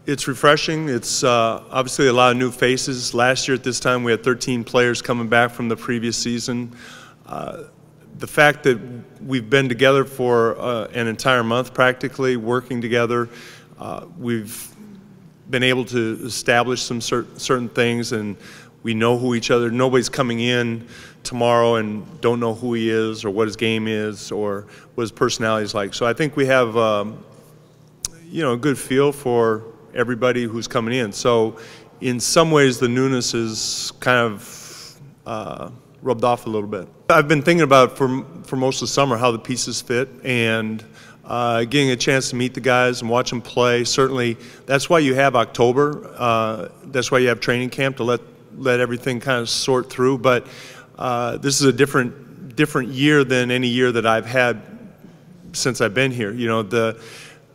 It's refreshing. It's obviously a lot of new faces. Last year at this time we had 13 players coming back from the previous season. The fact that we've been together for an entire month practically, working together, we've been able to establish some certain things, and we know who each other. Nobody's coming in tomorrow and don't know who he is or what his game is or what his personality is like. So I think we have a good feel for everybody who's coming in. So in some ways the newness is kind of rubbed off a little bit. I've been thinking about for most of the summer how the pieces fit, and getting a chance to meet the guys and watch them play. Certainly that's why you have October. That's why you have training camp, to let everything kind of sort through. But this is a different year than any year that I've had since I've been here. You know,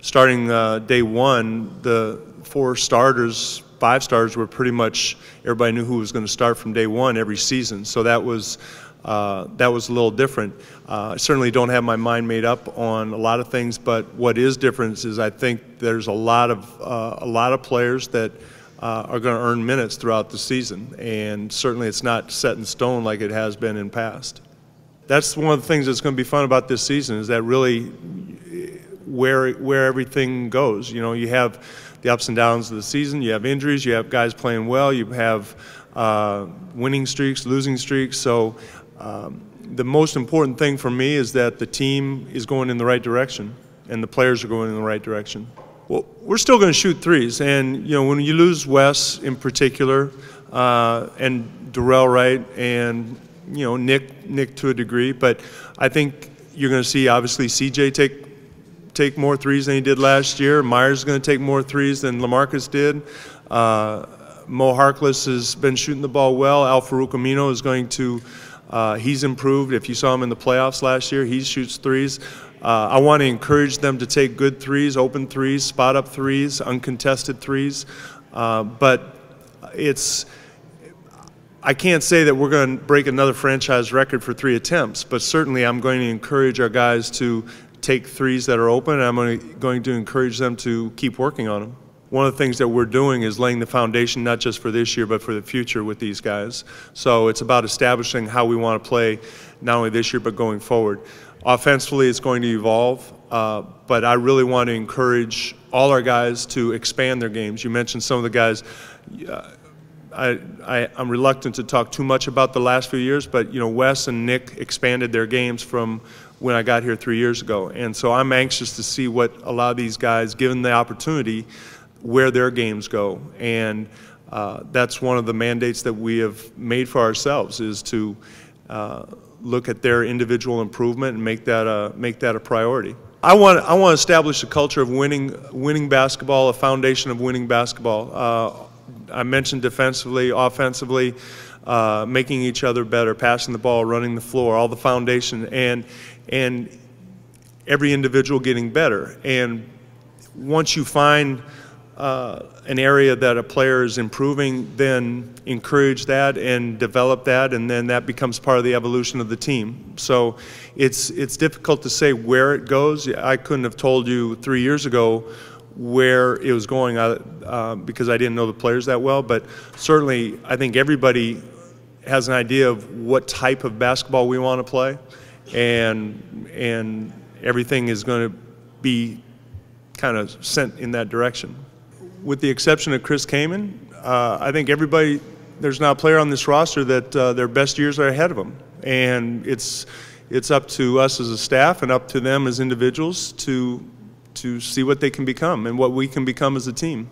starting day one, the 5 starters were pretty much, everybody knew who was going to start from day one every season. So that was a little different. I certainly don't have my mind made up on a lot of things, but what is different is I think there's a lot of players that are going to earn minutes throughout the season, and certainly it's not set in stone like it has been in past. That's one of the things that's going to be fun about this season, is that really where everything goes. You know, you have the ups and downs of the season, you have injuries, you have guys playing well, you have winning streaks, losing streaks. So the most important thing for me is that the team is going in the right direction and the players are going in the right direction. Well, we're still going to shoot threes, and you know, when you lose Wes in particular, and Darrell Wright, and you know, Nick to a degree, but I think you're going to see obviously CJ take more threes than he did last year. Myers is going to take more threes than LaMarcus did. Mo Harkless has been shooting the ball well. Al Farouk Amino is going to, he's improved. If you saw him in the playoffs last year, he shoots threes. I want to encourage them to take good threes, open threes, spot up threes, uncontested threes. But I can't say that we're going to break another franchise record for 3 attempts, but certainly I'm going to encourage our guys to take threes that are open, and I'm going to encourage them to keep working on them. One of the things that we're doing is laying the foundation not just for this year but for the future with these guys. So it's about establishing how we want to play not only this year but going forward. Offensively it's going to evolve, but I really want to encourage all our guys to expand their games. You mentioned some of the guys. I'm reluctant to talk too much about the last few years, but you know, Wes and Nick expanded their games from when I got here 3 years ago, and so I'm anxious to see what a lot of these guys, given the opportunity, where their games go. And that's one of the mandates that we have made for ourselves, is to look at their individual improvement and make that a priority. I want to establish a culture of winning basketball, a foundation of winning basketball. I mentioned defensively, offensively, making each other better, passing the ball, running the floor, all the foundation, and every individual getting better. And once you find an area that a player is improving, then encourage that and develop that, and then that becomes part of the evolution of the team. So it's difficult to say where it goes. I couldn't have told you 3 years ago where it was going because I didn't know the players that well, but certainly I think everybody has an idea of what type of basketball we want to play, and everything is going to be kind of sent in that direction. With the exception of Chris Kaman, I think there's not a player on this roster that their best years are ahead of them, and it's up to us as a staff and up to them as individuals to see what they can become and what we can become as a team.